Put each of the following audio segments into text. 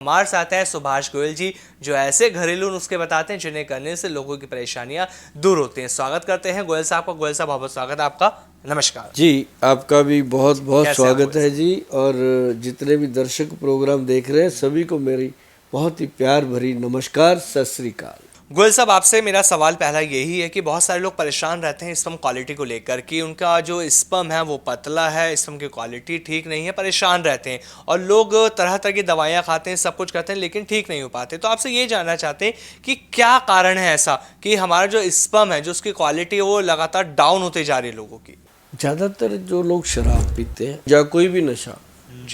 हमारे साथ है सुभाष गोयल जी, जो ऐसे घरेलू नुस्खे बताते हैं जिन्हें करने से लोगों की परेशानियां दूर होती हैं। स्वागत करते हैं गोयल साहब का। गोयल साहब बहुत बहुत स्वागत है आपका। नमस्कार जी, आपका भी बहुत बहुत कैसे हैं आप स्वागत गोयल है जी। और जितने भी दर्शक प्रोग्राम देख रहे हैं सभी को मेरी बहुत ही प्यार भरी नमस्कार, सत श्री अकाल। गोयल साहब, आपसे मेरा सवाल पहला यही है कि बहुत सारे लोग परेशान रहते हैं स्पर्म क्वालिटी को लेकर कि उनका जो स्पर्म है वो पतला है, स्पर्म की क्वालिटी ठीक नहीं है, परेशान रहते हैं और लोग तरह तरह की दवाइयां खाते हैं, सब कुछ करते हैं, लेकिन ठीक नहीं हो पाते। तो आपसे ये जानना चाहते हैं कि क्या कारण है ऐसा कि हमारा जो स्पर्म है, जो उसकी क्वालिटी है, वो लगातार डाउन होते जा रही है लोगों की। ज़्यादातर जो लोग शराब पीते हैं या कोई भी नशा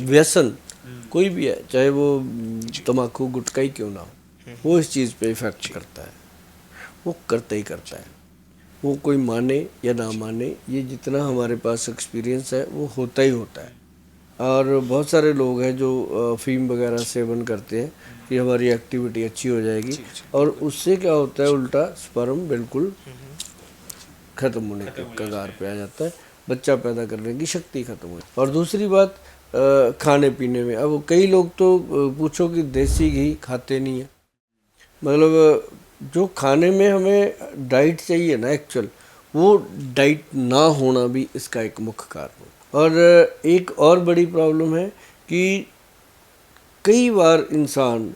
व्यसन कोई भी है, चाहे वो तम्बाकू गुटखा ही क्यों ना हो, वो इस चीज़ पे इफेक्ट करता है। वो करता ही करता है, वो कोई माने या ना माने, ये जितना हमारे पास एक्सपीरियंस है वो होता ही होता है। और बहुत सारे लोग हैं जो अफीम वगैरह सेवन करते हैं कि हमारी एक्टिविटी अच्छी हो जाएगी, और उससे क्या होता है उल्टा स्पर्म बिल्कुल ख़त्म होने के कगार पे आ जाता है, बच्चा पैदा करने की शक्ति खत्म हो। और दूसरी बात खाने पीने में, अब कई लोग तो पूछो कि देसी घी खाते नहीं है। मतलब जो खाने में हमें डाइट चाहिए ना एक्चुअल, वो डाइट ना होना भी इसका एक मुख्य कारण है। और एक और बड़ी प्रॉब्लम है कि कई बार इंसान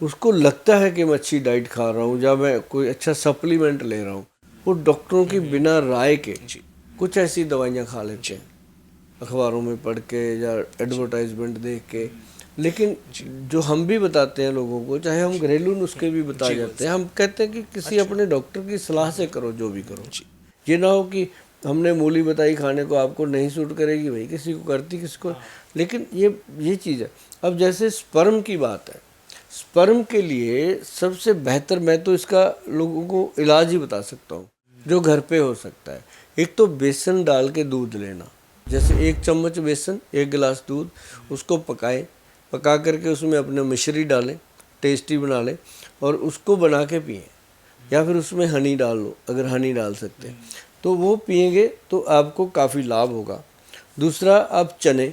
उसको लगता है कि मैं अच्छी डाइट खा रहा हूँ या मैं कोई अच्छा सप्लीमेंट ले रहा हूँ, वो डॉक्टरों की बिना राय के कुछ ऐसी दवाइयाँ खा लेते हैं अखबारों में पढ़ के या एडवर्टाइजमेंट देख के। लेकिन जो हम भी बताते हैं लोगों को, चाहे हम घरेलू नुस्खे भी बताए जाते हैं, हम कहते हैं कि किसी अपने डॉक्टर की सलाह से करो जो भी करो। ये ना हो कि हमने मूली बताई खाने को, आपको नहीं सूट करेगी, भाई किसी को करती किसी को। लेकिन ये चीज़ है। अब जैसे स्पर्म की बात है, स्पर्म के लिए सबसे बेहतर, मैं तो इसका लोगों को इलाज ही बता सकता हूँ जो घर पे हो सकता है। एक तो बेसन डाल के दूध लेना, जैसे 1 चम्मच बेसन 1 गिलास दूध, उसको पकाएं, पका करके उसमें अपने मिश्री डालें, टेस्टी बना लें और उसको बना के पिएं। या फिर उसमें हनी डाल लो, अगर हनी डाल सकते हैं तो वो पिएंगे तो आपको काफ़ी लाभ होगा। दूसरा, आप चने,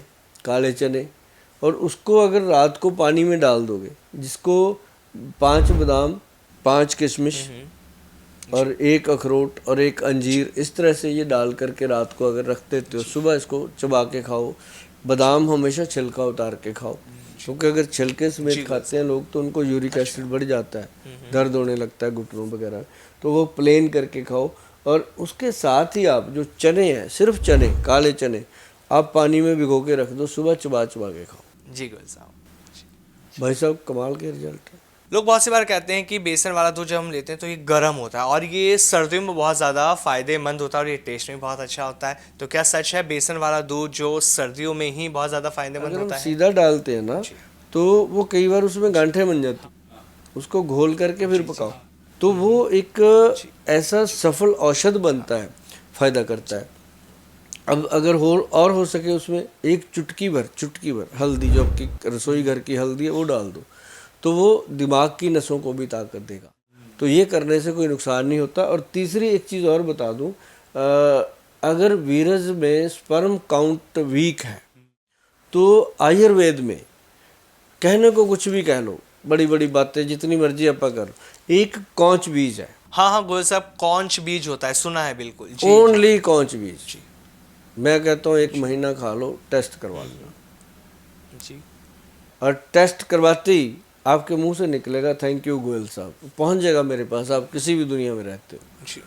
काले चने, और उसको अगर रात को पानी में डाल दोगे, जिसको 5 बादाम, 5 किशमिश और 1 अखरोट और 1 अंजीर, इस तरह से ये डाल करके रात को अगर रख देते हो, सुबह इसको चबा के खाओ। बादाम हमेशा छिलका उतार के खाओ, क्योंकि अगर छिलके समेत खाते हैं लोग तो उनको यूरिक एसिड बढ़ जाता है, दर्द होने लगता है घुटनों वगैरह, तो वो प्लेन करके खाओ। और उसके साथ ही आप जो चने हैं, सिर्फ चने, काले चने, आप पानी में भिगो के रख दो, सुबह चबा चबा के खाओ। जी गोयल साहब। भाई साहब, कमाल के रिजल्ट है। लोग बहुत सी बार कहते हैं कि बेसन वाला दूध जब हम लेते हैं तो ये गर्म होता है और ये सर्दियों में बहुत ज़्यादा फायदेमंद होता है और ये टेस्ट में बहुत अच्छा होता है। तो क्या सच है बेसन वाला दूध जो सर्दियों में ही बहुत ज़्यादा फायदेमंद अगर हम होता है? सीधा डालते हैं ना तो वो कई बार उसमें गांठें बन जाती, उसको घोल करके फिर पकाओ तो वो एक ऐसा सफल औषध बनता है, फायदा करता है। अब अगर हो सके उसमें एक चुटकी भर हल्दी, जो आपकी रसोई घर की हल्दी है, वो डाल दो, तो वो दिमाग की नसों को भी ताकत देगा। तो ये करने से कोई नुकसान नहीं होता। और तीसरी एक चीज़ और बता दूं, अगर वीरज में स्पर्म काउंट वीक है तो आयुर्वेद में, कहने को कुछ भी कह लो, बड़ी बड़ी बातें जितनी मर्जी आप कर लो, एक कौच बीज है। हाँ हाँ गोयल साहब, कौच बीज होता है, सुना है बिल्कुल जी। ओनली कौच बीज, मैं कहता हूँ 1 महीना खा लो, टेस्ट करवा लेना जी। और टेस्ट करवाते ही आपके मुंह से निकलेगा थैंक यू गोयल साहब, पहुंच जाएगा मेरे पास, आप किसी भी दुनिया में रहते हो। जी।